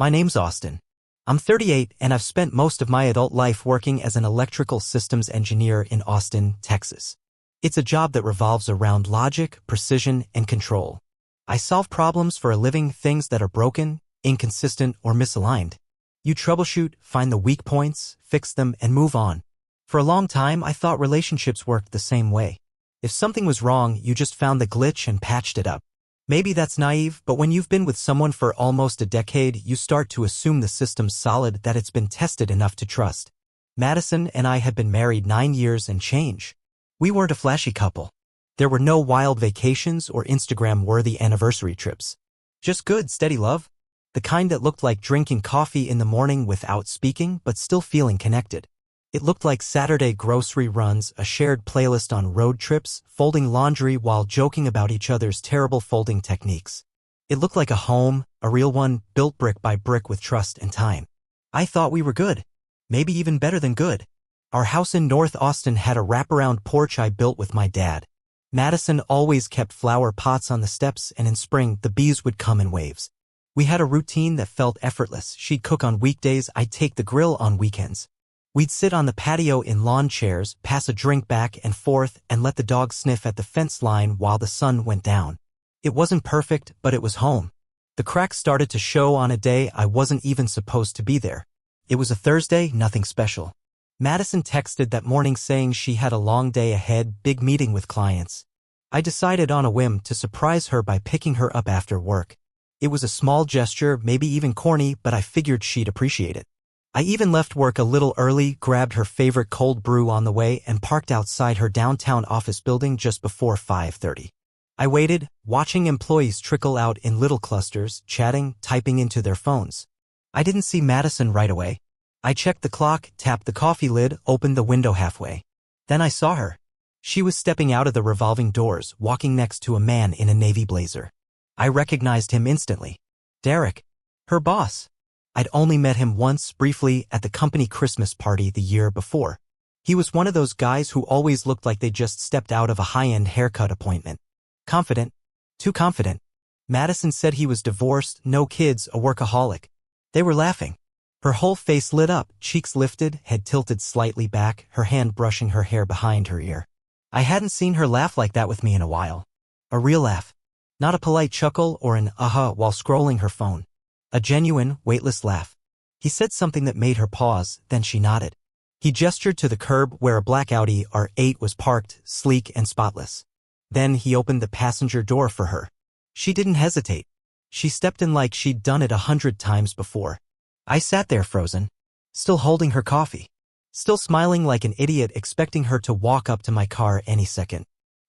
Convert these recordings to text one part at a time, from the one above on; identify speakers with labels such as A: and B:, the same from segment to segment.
A: My name's Austin. I'm 38 and I've spent most of my adult life working as an electrical systems engineer in Austin, Texas. It's a job that revolves around logic, precision, and control. I solve problems for a living, things that are broken, inconsistent, or misaligned. You troubleshoot, find the weak points, fix them, and move on. For a long time, I thought relationships worked the same way. If something was wrong, you just found the glitch and patched it up. Maybe that's naive, but when you've been with someone for almost a decade, you start to assume the system's solid, that it's been tested enough to trust. Madison and I had been married 9 years and change. We weren't a flashy couple. There were no wild vacations or Instagram-worthy anniversary trips. Just good, steady love. The kind that looked like drinking coffee in the morning without speaking, but still feeling connected. It looked like Saturday grocery runs, a shared playlist on road trips, folding laundry while joking about each other's terrible folding techniques. It looked like a home, a real one, built brick by brick with trust and time. I thought we were good. Maybe even better than good. Our house in North Austin had a wraparound porch I built with my dad. Madison always kept flower pots on the steps, and in spring, the bees would come in waves. We had a routine that felt effortless. She'd cook on weekdays, I'd take the grill on weekends. We'd sit on the patio in lawn chairs, pass a drink back and forth, and let the dog sniff at the fence line while the sun went down. It wasn't perfect, but it was home. The cracks started to show on a day I wasn't even supposed to be there. It was a Thursday, nothing special. Madison texted that morning saying she had a long day ahead, big meeting with clients. I decided on a whim to surprise her by picking her up after work. It was a small gesture, maybe even corny, but I figured she'd appreciate it. I even left work a little early, grabbed her favorite cold brew on the way, and parked outside her downtown office building just before 5:30. I waited, watching employees trickle out in little clusters, chatting, typing into their phones. I didn't see Madison right away. I checked the clock, tapped the coffee lid, opened the window halfway. Then I saw her. She was stepping out of the revolving doors, walking next to a man in a navy blazer. I recognized him instantly. Derek. Her boss. I'd only met him once, briefly, at the company Christmas party the year before. He was one of those guys who always looked like they just stepped out of a high-end haircut appointment. Confident. Too confident. Madison said he was divorced, no kids, a workaholic. They were laughing. Her whole face lit up, cheeks lifted, head tilted slightly back, her hand brushing her hair behind her ear. I hadn't seen her laugh like that with me in a while. A real laugh. Not a polite chuckle or an aha while scrolling her phone. A genuine, weightless laugh. He said something that made her pause, then she nodded. He gestured to the curb where a black Audi R8 was parked, sleek and spotless. Then he opened the passenger door for her. She didn't hesitate. She stepped in like she'd done it 100 times before. I sat there frozen, still holding her coffee, still smiling like an idiot, expecting her to walk up to my car any second.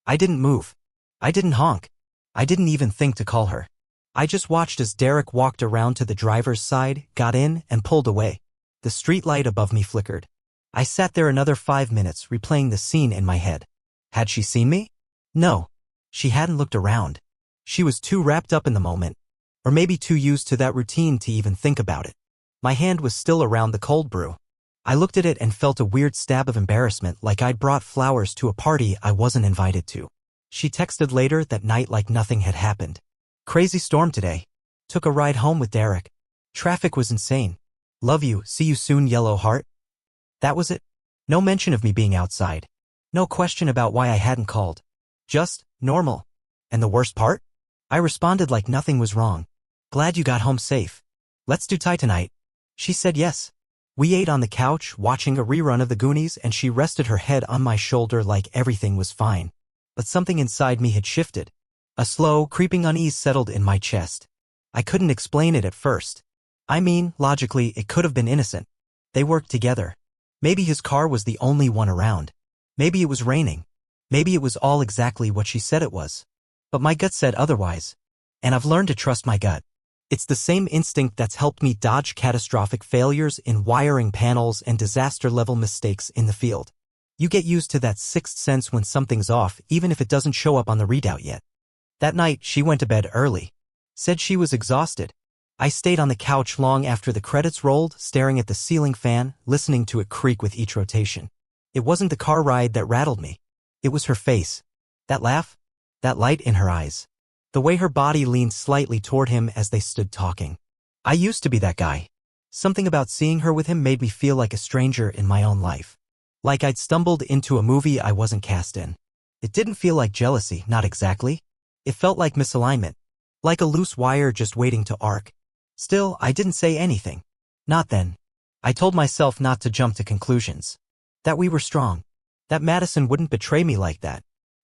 A: I didn't move. I didn't honk. I didn't even think to call her. I just watched as Derek walked around to the driver's side, got in, and pulled away. The street light above me flickered. I sat there another 5 minutes, replaying the scene in my head. Had she seen me? No. She hadn't looked around. She was too wrapped up in the moment. Or maybe too used to that routine to even think about it. My hand was still around the cold brew. I looked at it and felt a weird stab of embarrassment, like I'd brought flowers to a party I wasn't invited to. She texted later that night like nothing had happened. Crazy storm today. Took a ride home with Derek. Traffic was insane. Love you, see you soon, yellow heart. That was it. No mention of me being outside. No question about why I hadn't called. Just, normal. And the worst part? I responded like nothing was wrong. Glad you got home safe. Let's do Thai tonight. She said yes. We ate on the couch, watching a rerun of the Goonies, and she rested her head on my shoulder like everything was fine. But something inside me had shifted. A slow, creeping unease settled in my chest. I couldn't explain it at first. I mean, logically, it could have been innocent. They worked together. Maybe his car was the only one around. Maybe it was raining. Maybe it was all exactly what she said it was. But my gut said otherwise. And I've learned to trust my gut. It's the same instinct that's helped me dodge catastrophic failures in wiring panels and disaster-level mistakes in the field. You get used to that sixth sense when something's off, even if it doesn't show up on the readout yet. That night, she went to bed early. Said she was exhausted. I stayed on the couch long after the credits rolled, staring at the ceiling fan, listening to it creak with each rotation. It wasn't the car ride that rattled me. It was her face. That laugh. That light in her eyes. The way her body leaned slightly toward him as they stood talking. I used to be that guy. Something about seeing her with him made me feel like a stranger in my own life. Like I'd stumbled into a movie I wasn't cast in. It didn't feel like jealousy, not exactly. It felt like misalignment. Like a loose wire just waiting to arc. Still, I didn't say anything. Not then. I told myself not to jump to conclusions. That we were strong. That Madison wouldn't betray me like that.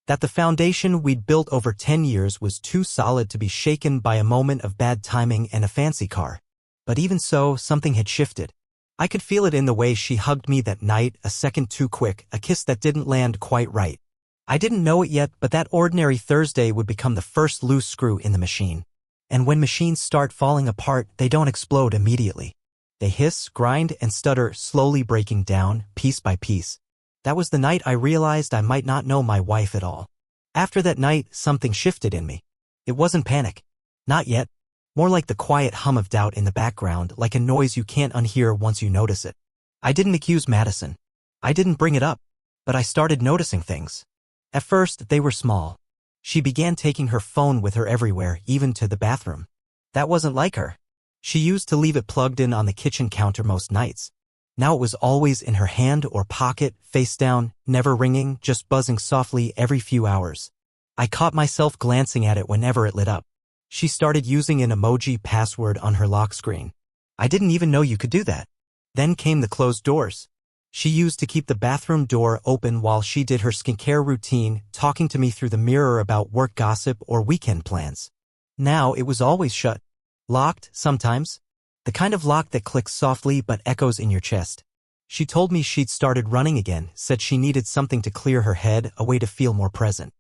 A: That the foundation we'd built over 10 years was too solid to be shaken by a moment of bad timing and a fancy car. But even so, something had shifted. I could feel it in the way she hugged me that night, a second too quick, a kiss that didn't land quite right. I didn't know it yet, but that ordinary Thursday would become the first loose screw in the machine. And when machines start falling apart, they don't explode immediately. They hiss, grind, and stutter, slowly breaking down, piece by piece. That was the night I realized I might not know my wife at all. After that night, something shifted in me. It wasn't panic. Not yet. More like the quiet hum of doubt in the background, like a noise you can't unhear once you notice it. I didn't accuse Madison. I didn't bring it up. But I started noticing things. At first, they were small. She began taking her phone with her everywhere, even to the bathroom. That wasn't like her. She used to leave it plugged in on the kitchen counter most nights. Now it was always in her hand or pocket, face down, never ringing, just buzzing softly every few hours. I caught myself glancing at it whenever it lit up. She started using an emoji password on her lock screen. I didn't even know you could do that. Then came the closed doors. She used to keep the bathroom door open while she did her skincare routine, talking to me through the mirror about work gossip or weekend plans. Now it was always shut. Locked, sometimes. The kind of lock that clicks softly but echoes in your chest. She told me she'd started running again, said she needed something to clear her head, a way to feel more present.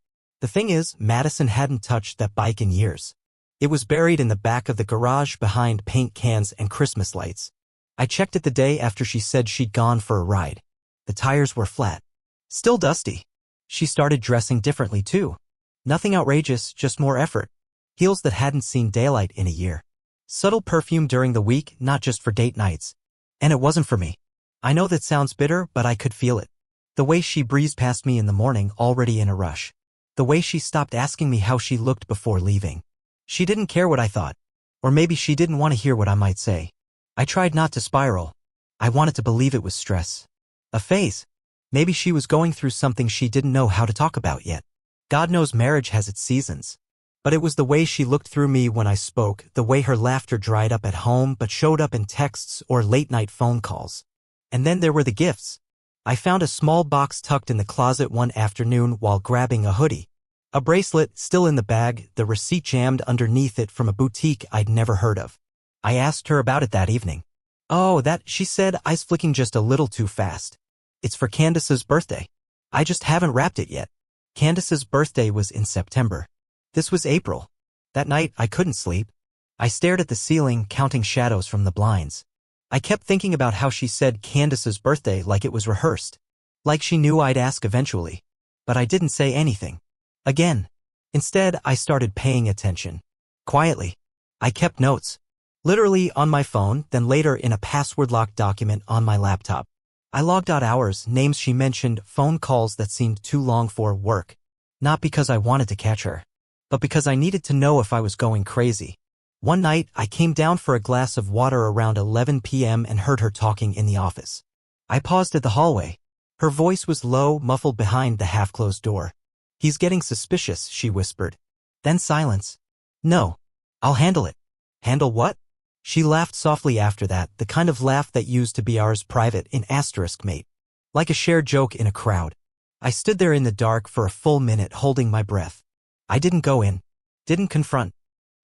A: The thing is, Madison hadn't touched that bike in years. It was buried in the back of the garage behind paint cans and Christmas lights. I checked it the day after she said she'd gone for a ride. The tires were flat. Still dusty. She started dressing differently too. Nothing outrageous, just more effort. Heels that hadn't seen daylight in a year. Subtle perfume during the week, not just for date nights. And it wasn't for me. I know that sounds bitter, but I could feel it. The way she breezed past me in the morning, already in a rush. The way she stopped asking me how she looked before leaving. She didn't care what I thought. Or maybe she didn't want to hear what I might say. I tried not to spiral. I wanted to believe it was stress. A phase. Maybe she was going through something she didn't know how to talk about yet. God knows marriage has its seasons. But it was the way she looked through me when I spoke, the way her laughter dried up at home but showed up in texts or late-night phone calls. And then there were the gifts. I found a small box tucked in the closet one afternoon while grabbing a hoodie. A bracelet still in the bag, the receipt jammed underneath it from a boutique I'd never heard of. I asked her about it that evening. Oh, that, she said, eyes flicking just a little too fast. It's for Candace's birthday. I just haven't wrapped it yet. Candace's birthday was in September. This was April. That night, I couldn't sleep. I stared at the ceiling, counting shadows from the blinds. I kept thinking about how she said Candace's birthday like it was rehearsed. Like she knew I'd ask eventually. But I didn't say anything. Again. Instead, I started paying attention. Quietly. I kept notes. Literally on my phone, then later in a password-locked document on my laptop. I logged out hours, names she mentioned, phone calls that seemed too long for work. Not because I wanted to catch her. But because I needed to know if I was going crazy. One night, I came down for a glass of water around 11 p.m. and heard her talking in the office. I paused at the hallway. Her voice was low, muffled behind the half-closed door. He's getting suspicious, she whispered. Then silence. No. I'll handle it. Handle what? She laughed softly after that, the kind of laugh that used to be ours private in asterisk mate. Like a shared joke in a crowd. I stood there in the dark for a full minute holding my breath. I didn't go in. Didn't confront.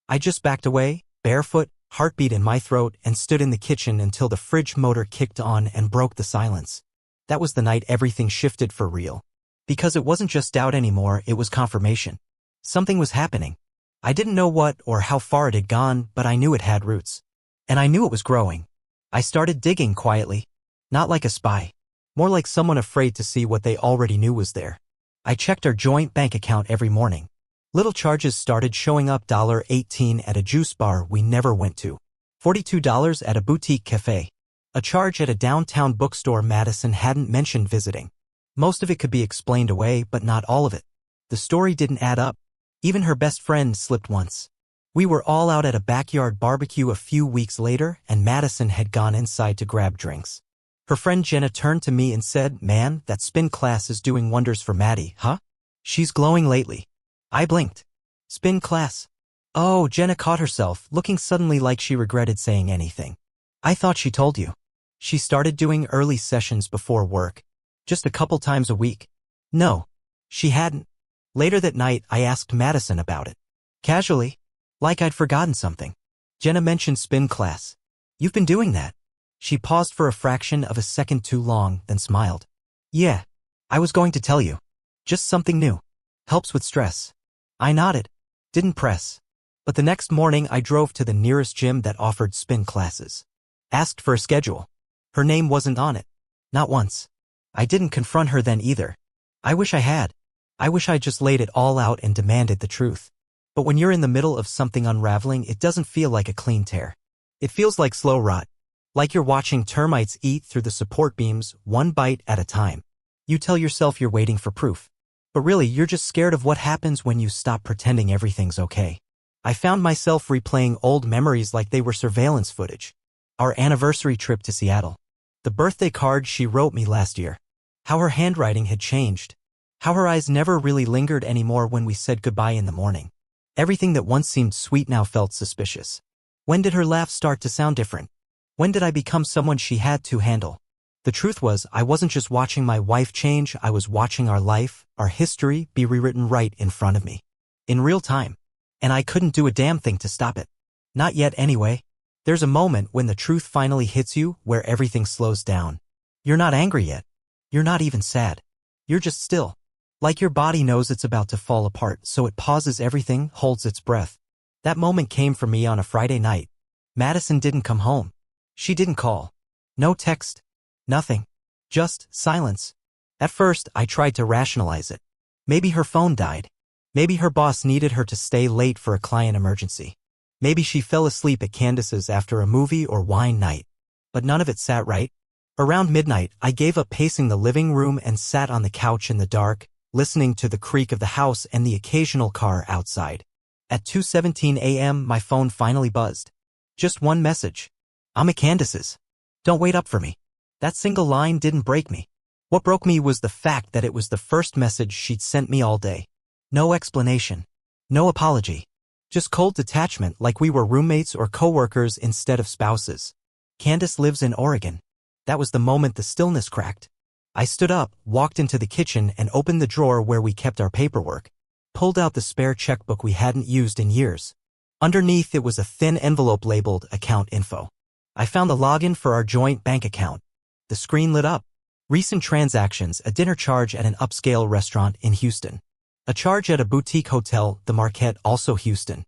A: I just backed away, barefoot, heartbeat in my throat, and stood in the kitchen until the fridge motor kicked on and broke the silence. That was the night everything shifted for real. Because it wasn't just doubt anymore, it was confirmation. Something was happening. I didn't know what or how far it had gone, but I knew it had roots. And I knew it was growing. I started digging quietly. Not like a spy. More like someone afraid to see what they already knew was there. I checked our joint bank account every morning. Little charges started showing up, $18 at a juice bar we never went to. $42 at a boutique cafe. A charge at a downtown bookstore Madison hadn't mentioned visiting. Most of it could be explained away, but not all of it. The story didn't add up. Even her best friend slipped once. We were all out at a backyard barbecue a few weeks later, and Madison had gone inside to grab drinks. Her friend Jenna turned to me and said, "Man, that spin class is doing wonders for Maddie, huh? She's glowing lately." I blinked. Spin class? Oh, Jenna caught herself, looking suddenly like she regretted saying anything. "I thought she told you. She started doing early sessions before work. Just a couple times a week." No, she hadn't. Later that night, I asked Madison about it. Casually, like I'd forgotten something. Jenna mentioned spin class. "You've been doing that?" She paused for a fraction of a second too long, then smiled. "Yeah, I was going to tell you. Just something new. Helps with stress." I nodded. Didn't press. But the next morning I drove to the nearest gym that offered spin classes. Asked for a schedule. Her name wasn't on it. Not once. I didn't confront her then either. I wish I had. I wish I just laid it all out and demanded the truth. But when you're in the middle of something unraveling, it doesn't feel like a clean tear. It feels like slow rot. Like you're watching termites eat through the support beams, one bite at a time. You tell yourself you're waiting for proof. But really, you're just scared of what happens when you stop pretending everything's okay. I found myself replaying old memories like they were surveillance footage. Our anniversary trip to Seattle. The birthday card she wrote me last year. How her handwriting had changed. How her eyes never really lingered anymore when we said goodbye in the morning. Everything that once seemed sweet now felt suspicious. When did her laugh start to sound different? When did I become someone she had to handle? The truth was, I wasn't just watching my wife change, I was watching our life, our history, be rewritten right in front of me. In real time. And I couldn't do a damn thing to stop it. Not yet anyway. There's a moment when the truth finally hits you, where everything slows down. You're not angry yet. You're not even sad. You're just still. Like your body knows it's about to fall apart, so it pauses everything, holds its breath. That moment came for me on a Friday night. Madison didn't come home. She didn't call. No text. Nothing. Just silence. At first, I tried to rationalize it. Maybe her phone died. Maybe her boss needed her to stay late for a client emergency. Maybe she fell asleep at Candace's after a movie or wine night. But none of it sat right. Around midnight, I gave up pacing the living room and sat on the couch in the dark, listening to the creak of the house and the occasional car outside. At 2:17 a.m., my phone finally buzzed. Just one message. "I'm at Candace's. Don't wait up for me." That single line didn't break me. What broke me was the fact that it was the first message she'd sent me all day. No explanation. No apology. Just cold detachment, like we were roommates or coworkers instead of spouses. "Candace lives in Oregon." That was the moment the stillness cracked. I stood up, walked into the kitchen, and opened the drawer where we kept our paperwork. Pulled out the spare checkbook we hadn't used in years. Underneath it was a thin envelope labeled Account Info. I found the login for our joint bank account. The screen lit up. Recent transactions, a dinner charge at an upscale restaurant in Houston. A charge at a boutique hotel, the Marquette, also Houston.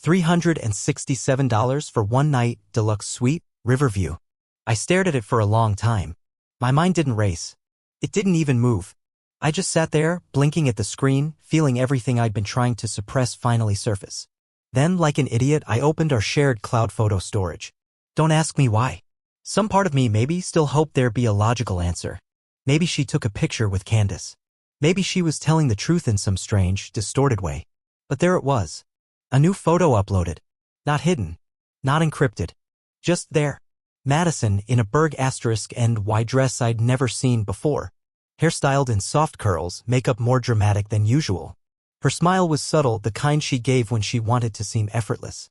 A: $367 for one night, deluxe suite, Riverview. I stared at it for a long time. My mind didn't race. It didn't even move. I just sat there, blinking at the screen, feeling everything I'd been trying to suppress finally surface. Then, like an idiot, I opened our shared cloud photo storage. Don't ask me why. Some part of me maybe still hoped there'd be a logical answer. Maybe she took a picture with Candace. Maybe she was telling the truth in some strange, distorted way. But there it was. A new photo uploaded. Not hidden. Not encrypted. Just there. Madison in a Berg asterisk and Y dress I'd never seen before. Hairstyled in soft curls, makeup more dramatic than usual. Her smile was subtle, the kind she gave when she wanted to seem effortless.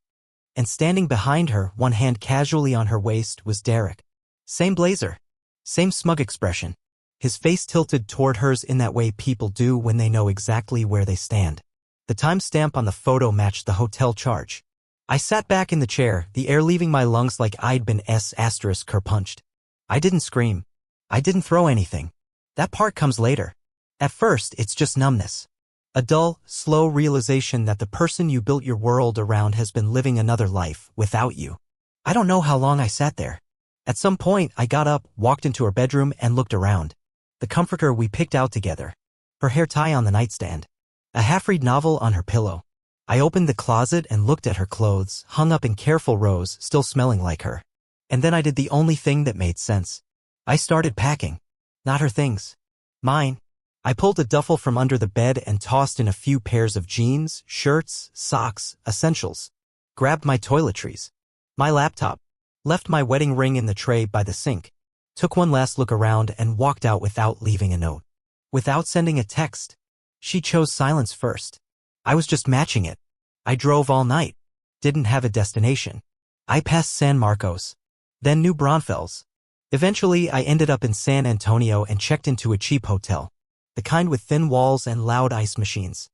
A: And standing behind her, one hand casually on her waist, was Derek. Same blazer. Same smug expression. His face tilted toward hers in that way people do when they know exactly where they stand. The timestamp on the photo matched the hotel charge. I sat back in the chair, the air leaving my lungs like I'd been ***punched. I didn't scream. I didn't throw anything. That part comes later. At first, it's just numbness. A dull, slow realization that the person you built your world around has been living another life without you. I don't know how long I sat there. At some point, I got up, walked into her bedroom, and looked around. The comforter we picked out together. Her hair tie on the nightstand. A half-read novel on her pillow. I opened the closet and looked at her clothes, hung up in careful rows, still smelling like her. And then I did the only thing that made sense. I started packing. Not her things. Mine. I pulled a duffel from under the bed and tossed in a few pairs of jeans, shirts, socks, essentials. grabbed my toiletries, my laptop, left my wedding ring in the tray by the sink, took one last look around and walked out without leaving a note. Without sending a text. She chose silence first. I was just matching it. I drove all night. Didn't have a destination. I passed San Marcos. Then New Braunfels. Eventually, I ended up in San Antonio and checked into a cheap hotel. The kind with thin walls and loud ice machines.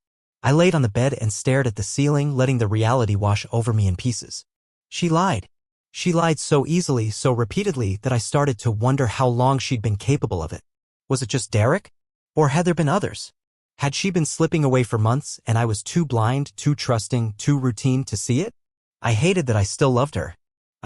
A: I laid on the bed and stared at the ceiling, letting the reality wash over me in pieces. She lied. She lied so easily, so repeatedly, that I started to wonder how long she'd been capable of it. Was it just Derek? Or had there been others? Had she been slipping away for months and I was too blind, too trusting, too routine to see it? I hated that I still loved her.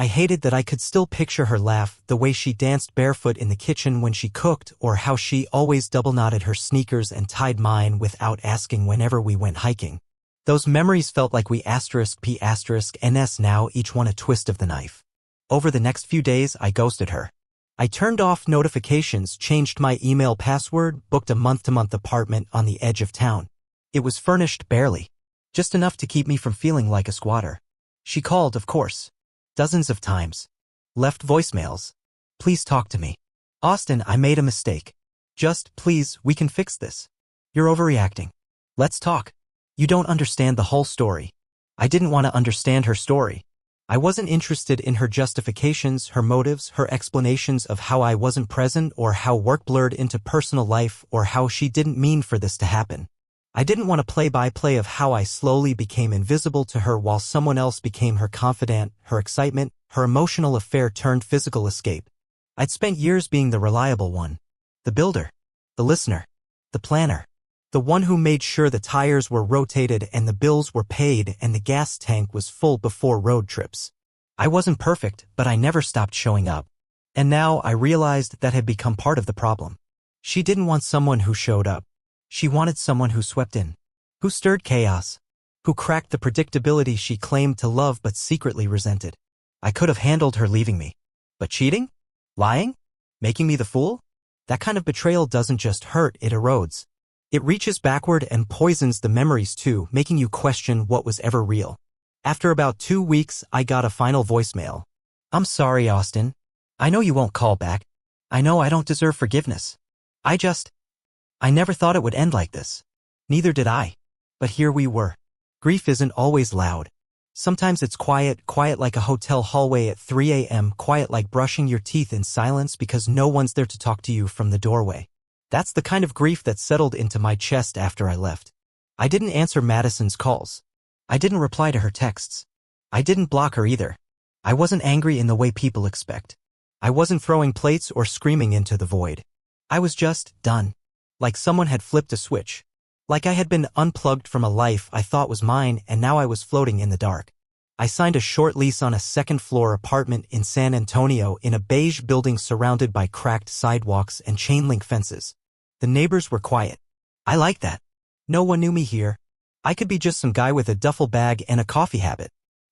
A: I hated that I could still picture her laugh, the way she danced barefoot in the kitchen when she cooked, or how she always double-knotted her sneakers and tied mine without asking whenever we went hiking. Those memories felt like we *P***NS now, each one a twist of the knife. Over the next few days, I ghosted her. I turned off notifications, changed my email password, booked a month-to-month apartment on the edge of town. It was furnished barely. Just enough to keep me from feeling like a squatter. She called, of course. Dozens of times. Left voicemails. Please talk to me. Austin, I made a mistake. Just, please, we can fix this. You're overreacting. Let's talk. You don't understand the whole story. I didn't want to understand her story. I wasn't interested in her justifications, her motives, her explanations of how I wasn't present or how work blurred into personal life or how she didn't mean for this to happen. I didn't want a play-by-play of how I slowly became invisible to her while someone else became her confidant, her excitement, her emotional affair turned physical escape. I'd spent years being the reliable one. The builder. The listener. The planner. The one who made sure the tires were rotated and the bills were paid and the gas tank was full before road trips. I wasn't perfect, but I never stopped showing up. And now I realized that had become part of the problem. She didn't want someone who showed up. She wanted someone who swept in. Who stirred chaos. Who cracked the predictability she claimed to love but secretly resented. I could have handled her leaving me. But cheating? Lying? Making me the fool? That kind of betrayal doesn't just hurt, it erodes. It reaches backward and poisons the memories too, making you question what was ever real. After about 2 weeks, I got a final voicemail. I'm sorry, Austin. I know you won't call back. I know I don't deserve forgiveness. I never thought it would end like this. Neither did I. But here we were. Grief isn't always loud. Sometimes it's quiet like a hotel hallway at 3 a.m., quiet like brushing your teeth in silence because no one's there to talk to you from the doorway. That's the kind of grief that settled into my chest after I left. I didn't answer Madison's calls. I didn't reply to her texts. I didn't block her either. I wasn't angry in the way people expect. I wasn't throwing plates or screaming into the void. I was just done. Like someone had flipped a switch. Like I had been unplugged from a life I thought was mine and now I was floating in the dark. I signed a short lease on a second-floor apartment in San Antonio in a beige building surrounded by cracked sidewalks and chain-link fences. The neighbors were quiet. I liked that. No one knew me here. I could be just some guy with a duffel bag and a coffee habit.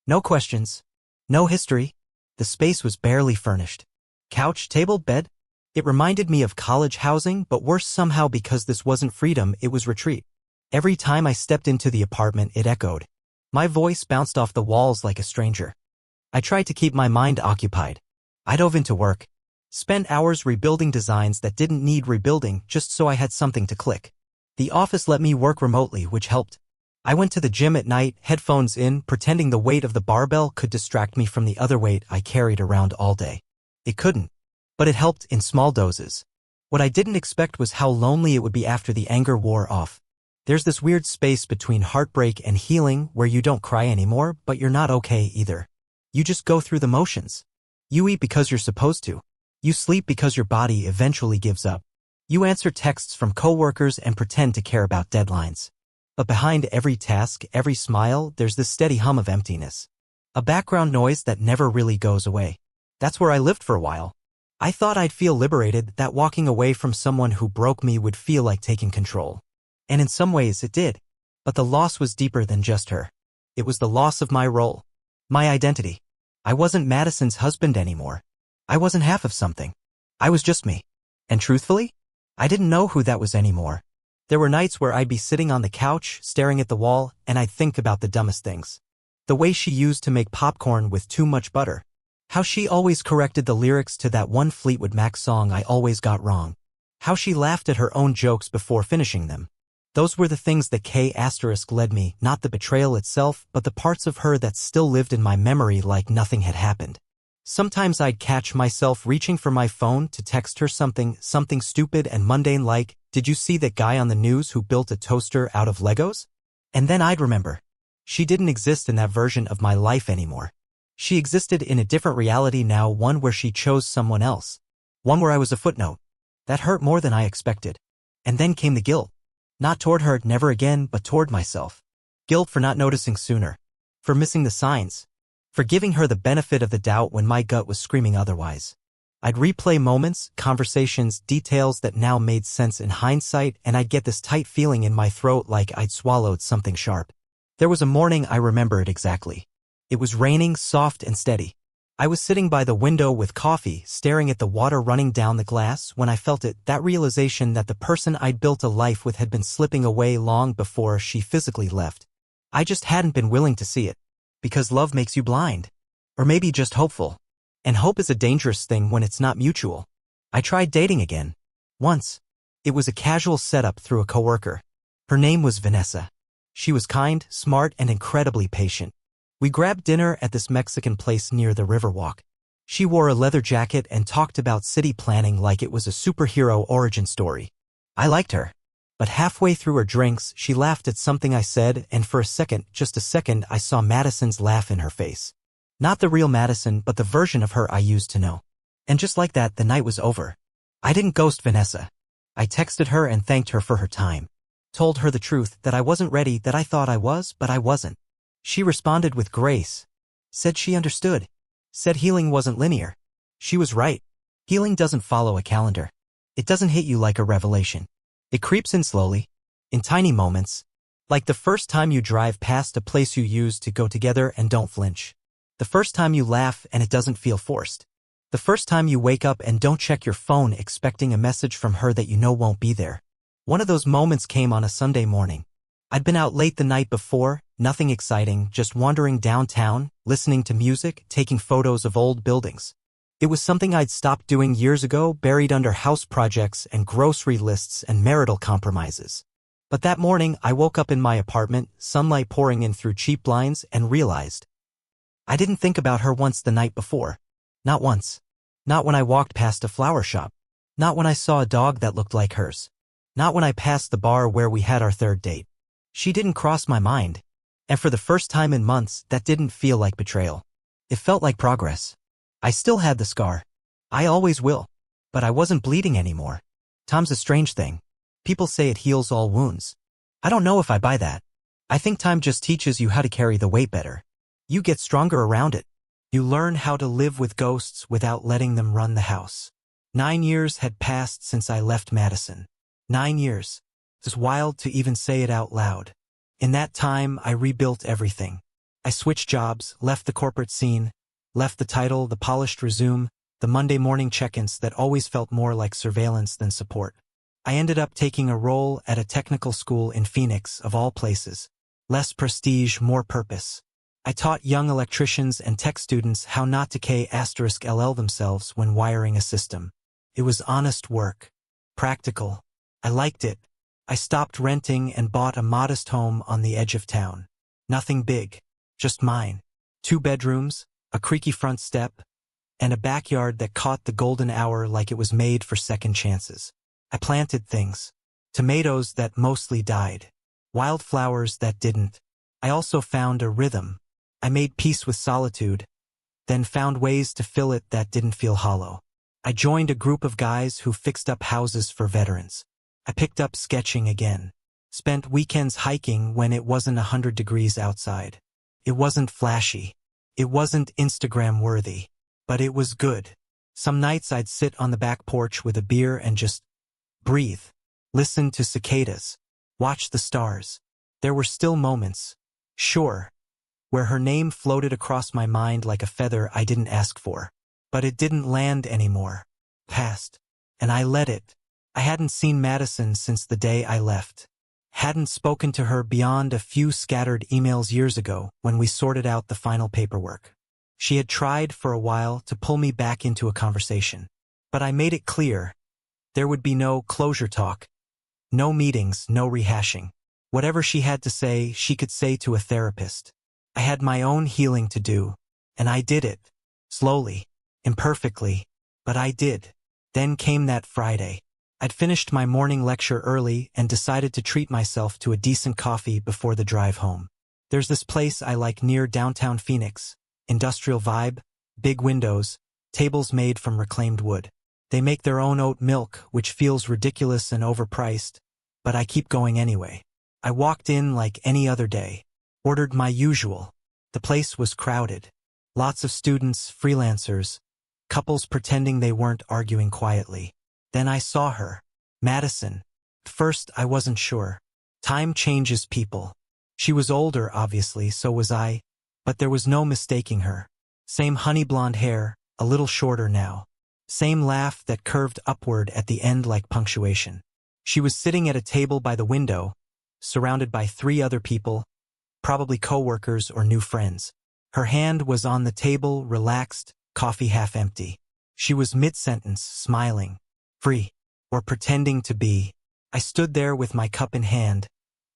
A: No questions. No history. The space was barely furnished. Couch, table, bed. It reminded me of college housing, but worse somehow because this wasn't freedom, it was retreat. Every time I stepped into the apartment, it echoed. My voice bounced off the walls like a stranger. I tried to keep my mind occupied. I dove into work. Spent hours rebuilding designs that didn't need rebuilding just so I had something to click. The office let me work remotely, which helped. I went to the gym at night, headphones in, pretending the weight of the barbell could distract me from the other weight I carried around all day. It couldn't. But it helped in small doses. What I didn't expect was how lonely it would be after the anger wore off. There's this weird space between heartbreak and healing where you don't cry anymore, but you're not okay either. You just go through the motions. You eat because you're supposed to. You sleep because your body eventually gives up. You answer texts from coworkers and pretend to care about deadlines. But behind every task, every smile, there's this steady hum of emptiness. A background noise that never really goes away. That's where I lived for a while. I thought I'd feel liberated, that walking away from someone who broke me would feel like taking control. And in some ways it did. But the loss was deeper than just her. It was the loss of my role. My identity. I wasn't Madison's husband anymore. I wasn't half of something. I was just me. And truthfully, I didn't know who that was anymore. There were nights where I'd be sitting on the couch, staring at the wall, and I'd think about the dumbest things. The way she used to make popcorn with too much butter. How she always corrected the lyrics to that one Fleetwood Mac song I always got wrong. How she laughed at her own jokes before finishing them. Those were the things that K** led me, not the betrayal itself, but the parts of her that still lived in my memory like nothing had happened. Sometimes I'd catch myself reaching for my phone to text her something stupid and mundane like, "Did you see that guy on the news who built a toaster out of Legos?" And then I'd remember. She didn't exist in that version of my life anymore. She existed in a different reality now, one where she chose someone else. One where I was a footnote. That hurt more than I expected. And then came the guilt. Not toward her, never again, but toward myself. Guilt for not noticing sooner. For missing the signs. For giving her the benefit of the doubt when my gut was screaming otherwise. I'd replay moments, conversations, details that now made sense in hindsight, and I'd get this tight feeling in my throat like I'd swallowed something sharp. There was a morning I remember it exactly. It was raining, soft and steady. I was sitting by the window with coffee, staring at the water running down the glass when I felt it, that realization that the person I'd built a life with had been slipping away long before she physically left. I just hadn't been willing to see it. Because love makes you blind. Or maybe just hopeful. And hope is a dangerous thing when it's not mutual. I tried dating again. Once. It was a casual setup through a coworker. Her name was Vanessa. She was kind, smart, and incredibly patient. We grabbed dinner at this Mexican place near the Riverwalk. She wore a leather jacket and talked about city planning like it was a superhero origin story. I liked her. But halfway through her drinks, she laughed at something I said, and for a second, just a second, I saw Madison's laugh in her face. Not the real Madison, but the version of her I used to know. And just like that, the night was over. I didn't ghost Vanessa. I texted her and thanked her for her time. Told her the truth, that I wasn't ready, that I thought I was, but I wasn't. She responded with grace. Said she understood. Said healing wasn't linear. She was right. Healing doesn't follow a calendar. It doesn't hit you like a revelation. It creeps in slowly. In tiny moments. Like the first time you drive past a place you used to go together and don't flinch. The first time you laugh and it doesn't feel forced. The first time you wake up and don't check your phone expecting a message from her that you know won't be there. One of those moments came on a Sunday morning. I'd been out late the night before, nothing exciting, just wandering downtown, listening to music, taking photos of old buildings. It was something I'd stopped doing years ago, buried under house projects and grocery lists and marital compromises. But that morning, I woke up in my apartment, sunlight pouring in through cheap blinds, and realized I didn't think about her once the night before. Not once. Not when I walked past a flower shop. Not when I saw a dog that looked like hers. Not when I passed the bar where we had our third date. She didn't cross my mind. And for the first time in months, that didn't feel like betrayal. It felt like progress. I still had the scar. I always will. But I wasn't bleeding anymore. Time's a strange thing. People say it heals all wounds. I don't know if I buy that. I think time just teaches you how to carry the weight better. You get stronger around it. You learn how to live with ghosts without letting them run the house. 9 years had passed since I left Madison. 9 years. It's wild to even say it out loud. In that time, I rebuilt everything. I switched jobs, left the corporate scene, left the title, the polished resume, the Monday morning check-ins that always felt more like surveillance than support. I ended up taking a role at a technical school in Phoenix, of all places. Less prestige, more purpose. I taught young electricians and tech students how not to K***LL themselves when wiring a system. It was honest work. Practical. I liked it. I stopped renting and bought a modest home on the edge of town. Nothing big. Just mine. 2 bedrooms, a creaky front step, and a backyard that caught the golden hour like it was made for second chances. I planted things. Tomatoes that mostly died. Wildflowers that didn't. I also found a rhythm. I made peace with solitude, then found ways to fill it that didn't feel hollow. I joined a group of guys who fixed up houses for veterans. I picked up sketching again. Spent weekends hiking when it wasn't 100 degrees outside. It wasn't flashy. It wasn't Instagram-worthy. But it was good. Some nights I'd sit on the back porch with a beer and just breathe. Listen to cicadas. Watch the stars. There were still moments, sure, where her name floated across my mind like a feather I didn't ask for. But it didn't land anymore. Passed. And I let it. I hadn't seen Madison since the day I left. Hadn't spoken to her beyond a few scattered emails years ago when we sorted out the final paperwork. She had tried for a while to pull me back into a conversation. But I made it clear there would be no closure talk, no meetings, no rehashing. Whatever she had to say, she could say to a therapist. I had my own healing to do, and I did it. Slowly, imperfectly, but I did. Then came that Friday. I'd finished my morning lecture early and decided to treat myself to a decent coffee before the drive home. There's this place I like near downtown Phoenix. Industrial vibe, big windows, tables made from reclaimed wood. They make their own oat milk, which feels ridiculous and overpriced, but I keep going anyway. I walked in like any other day, ordered my usual. The place was crowded. Lots of students, freelancers, couples pretending they weren't arguing quietly. Then I saw her, Madison. At first, I wasn't sure. Time changes people. She was older, obviously, so was I, but there was no mistaking her. Same honey blonde hair, a little shorter now. Same laugh that curved upward at the end like punctuation. She was sitting at a table by the window, surrounded by 3 other people, probably coworkers or new friends. Her hand was on the table, relaxed, coffee half empty. She was mid-sentence, smiling. Free. Or pretending to be. I stood there with my cup in hand,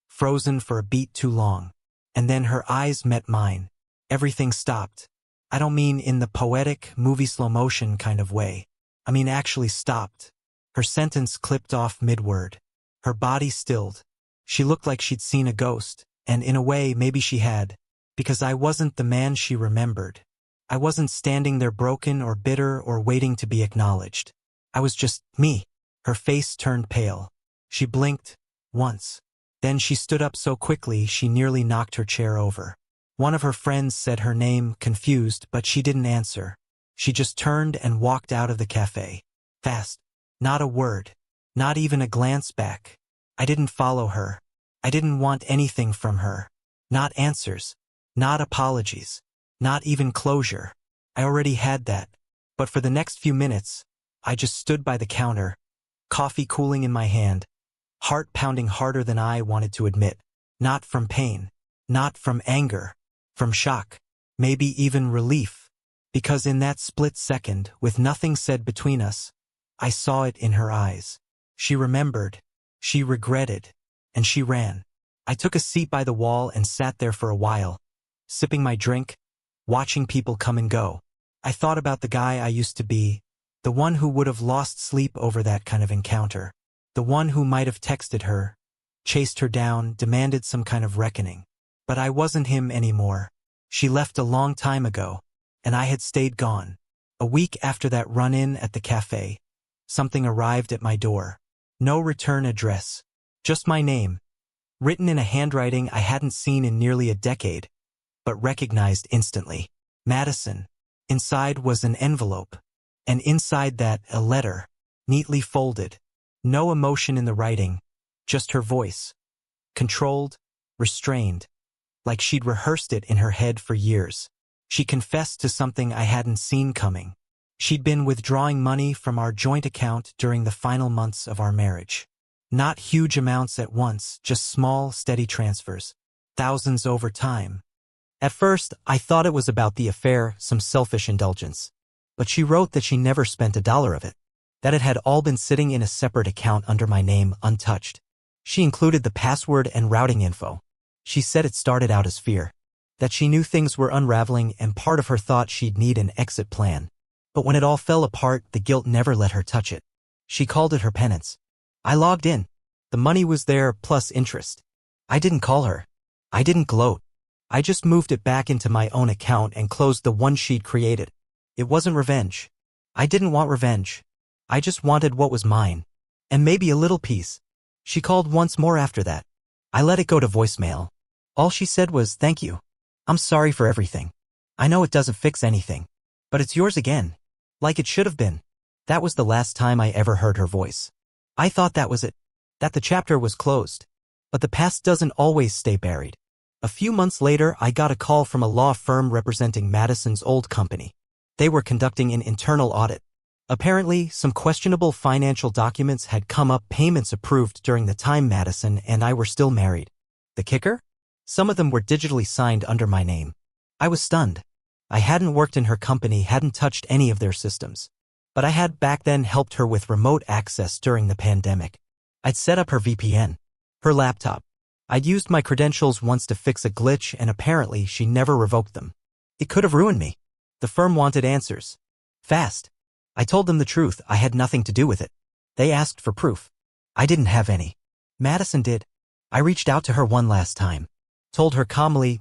A: frozen for a beat too long. And then her eyes met mine. Everything stopped. I don't mean in the poetic, movie slow motion kind of way. I mean actually stopped. Her sentence clipped off mid-word. Her body stilled. She looked like she'd seen a ghost, and in a way maybe she had, because I wasn't the man she remembered. I wasn't standing there broken or bitter or waiting to be acknowledged. I was just me. Her face turned pale. She blinked, once. Then she stood up so quickly she nearly knocked her chair over. One of her friends said her name, confused, but she didn't answer. She just turned and walked out of the cafe. Fast. Not a word. Not even a glance back. I didn't follow her. I didn't want anything from her. Not answers. Not apologies. Not even closure. I already had that. But for the next few minutes, I just stood by the counter, coffee cooling in my hand, heart pounding harder than I wanted to admit. Not from pain. Not from anger. From shock. Maybe even relief. Because in that split second, with nothing said between us, I saw it in her eyes. She remembered. She regretted. And she ran. I took a seat by the wall and sat there for a while, sipping my drink, watching people come and go. I thought about the guy I used to be, the one who would have lost sleep over that kind of encounter, the one who might have texted her, chased her down, demanded some kind of reckoning. But I wasn't him anymore. She left a long time ago, and I had stayed gone. A week after that run-in at the cafe, something arrived at my door. No return address. Just my name, written in a handwriting I hadn't seen in nearly a decade, but recognized instantly. Madison. Inside was an envelope, and inside that a letter, neatly folded. No emotion in the writing, just her voice. Controlled, restrained, like she'd rehearsed it in her head for years. She confessed to something I hadn't seen coming. She'd been withdrawing money from our joint account during the final months of our marriage. Not huge amounts at once, just small, steady transfers. Thousands over time. At first, I thought it was about the affair, some selfish indulgence. But she wrote that she never spent $1 of it. That it had all been sitting in a separate account under my name, untouched. She included the password and routing info. She said it started out as fear. That she knew things were unraveling and part of her thought she'd need an exit plan. But when it all fell apart, the guilt never let her touch it. She called it her penance. I logged in. The money was there, plus interest. I didn't call her. I didn't gloat. I just moved it back into my own account and closed the one she'd created. It wasn't revenge. I didn't want revenge. I just wanted what was mine. And maybe a little peace. She called once more after that. I let it go to voicemail. All she said was, "Thank you. I'm sorry for everything. I know it doesn't fix anything. But it's yours again. Like it should have been." That was the last time I ever heard her voice. I thought that was it. That the chapter was closed. But the past doesn't always stay buried. A few months later, I got a call from a law firm representing Madison's old company. They were conducting an internal audit. Apparently, some questionable financial documents had come up, payments approved during the time Madison and I were still married. The kicker? Some of them were digitally signed under my name. I was stunned. I hadn't worked in her company, hadn't touched any of their systems. But I had back then helped her with remote access during the pandemic. I'd set up her VPN, her laptop. I'd used my credentials once to fix a glitch and apparently she never revoked them. It could have ruined me. The firm wanted answers. Fast. I told them the truth, I had nothing to do with it. They asked for proof. I didn't have any. Madison did. I reached out to her one last time. Told her calmly,